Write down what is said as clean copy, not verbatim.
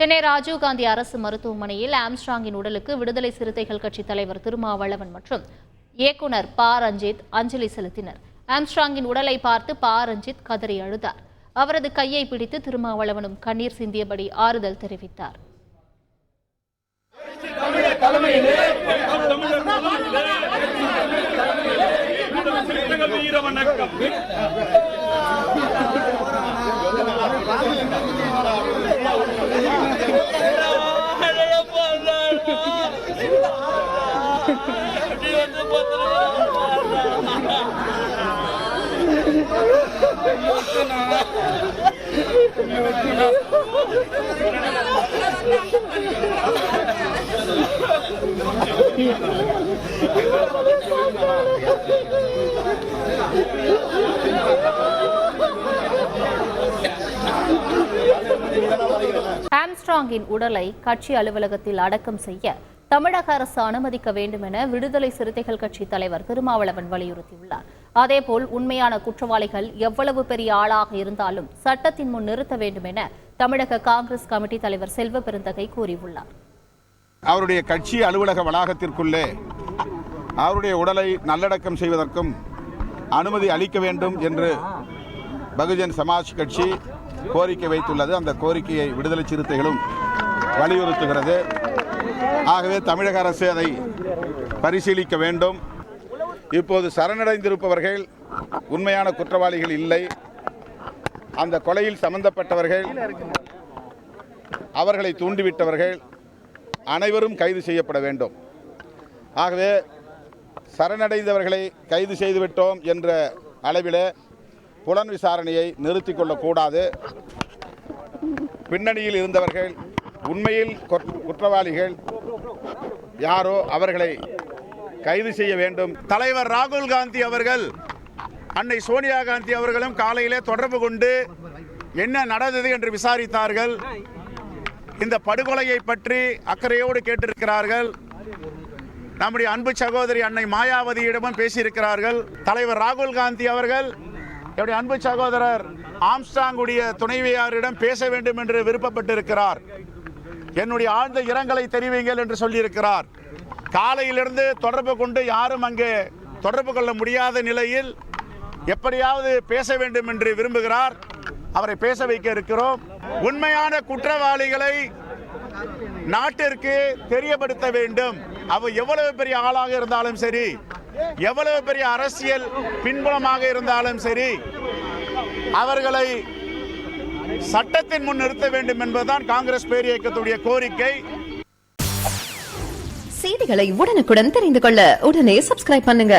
சென்னை ராஜீவ்காந்தி அரசு மருத்துவமனையில் ஆம்ஸ்ட்ராங்கின் உடலுக்கு விடுதலை சிறுத்தைகள் கட்சி தலைவர் திருமாவளவன் மற்றும் இயக்குனர் ப. ரஞ்சித் அஞ்சலி செலுத்தினர். ஆம்ஸ்ட்ராங்கின் உடலை பார்த்து ப. ரஞ்சித் கதறி அழுதார். அவரது கையை பிடித்து திருமாவளவனும் கண்ணீர் சிந்தியபடி ஆறுதல் தெரிவித்தார். ஆம்ஸ்ட்ராங்கின் உடலை கட்சி அலுவலகத்தில் அடக்கம் செய்ய தமிழக அரசு அனுமதிக்க வேண்டும் என விடுதலை சிறுத்தைகள் கட்சி தலைவர் திருமாவளவன் வலியுறுத்தியுள்ளார். அதேபோல் உண்மையான குற்றவாளிகள் எவ்வளவு பெரிய ஆளாக இருந்தாலும் சட்டத்தின் முன் நிறுத்த வேண்டும் என தமிழக காங்கிரஸ் கமிட்டி தலைவர் செல்வ பெருந்தகை கூறியுள்ளார். அவருடைய கட்சி அலுவலக வளாகத்திற்குள்ளே அவருடைய உடலை நல்லடக்கம் செய்வதற்கும் அனுமதி அளிக்க வேண்டும் என்று பகுஜன் சமாஜ் கட்சி கோரிக்கை வைத்துள்ளது. அந்த கோரிக்கையை விடுதலை சிறுத்தைகளும் வலியுறுத்துகிறது. ஆகவே தமிழக அரசு அதை பரிசீலிக்க வேண்டும். இப்போது சரணடைந்திருப்பவர்கள் உண்மையான குற்றவாளிகள் இல்லை. அந்த கொலையில் சம்பந்தப்பட்டவர்கள், அவர்களை தூண்டிவிட்டவர்கள் அனைவரும் கைது செய்யப்பட வேண்டும். ஆகவே சரணடைந்தவர்களை கைது செய்துவிட்டோம் என்ற அளவில் புலன் விசாரணையை நிறுத்திக் கொள்ளக்கூடாது. பின்னணியில் இருந்தவர்கள், உண்மையில் குற்றவாளிகள் யாரோ அவர்களை கைது செய்ய வேண்டும். தலைவர் ராகுல் காந்தி அவர்கள், அன்னை சோனியா காந்தி அவர்களும் காலையிலே தொடர்பு கொண்டு என்ன நடந்தது என்று விசாரித்தார்கள். இந்த படுகொலையை பற்றி அக்கறையோடு கேட்டிருக்கிறார்கள். நம்முடைய அன்பு சகோதரி அன்னை மாயாவதியிடமும் பேசியிருக்கிறார்கள். தலைவர் ராகுல் காந்தி அவர்கள் என்னுடைய அன்பு சகோதரர் ஆம்ஸ்ட்ராங்குடைய துணைவியாரிடம் பேச வேண்டும் என்று விருப்பப்பட்டிருக்கிறார். என்னுடைய ஆழ்ந்த இரங்கலை தெரிவிங்கள் என்று சொல்லியிருக்கிறார். காலையிலிருந்து தொடர்பு கொண்டு யாரும் அங்கே தொடர்பு கொள்ள முடியாத நிலையில் எப்படியாவது பேச வேண்டும் என்று விரும்புகிறார். அவரை பேச வைக்க இருக்கிறோம். உண்மையான குற்றவாளிகளை நாட்டிற்கு தெரியப்படுத்த வேண்டும். அவர் எவ்வளவு பெரிய ஆளாக இருந்தாலும் சரி, எவ்வளவு பெரிய அரசியல் பின்புலமாக இருந்தாலும் சரி, அவர்களை சட்டத்தின் முன் நிறுத்த வேண்டும் என்பதுதான் காங்கிரஸ் பேரியக்கத்துடைய கோரிக்கை. செய்திகளை உடனுக்குடன் தெரிந்து கொள்ள உடனே சப்ஸ்கிரைப் பண்ணுங்க.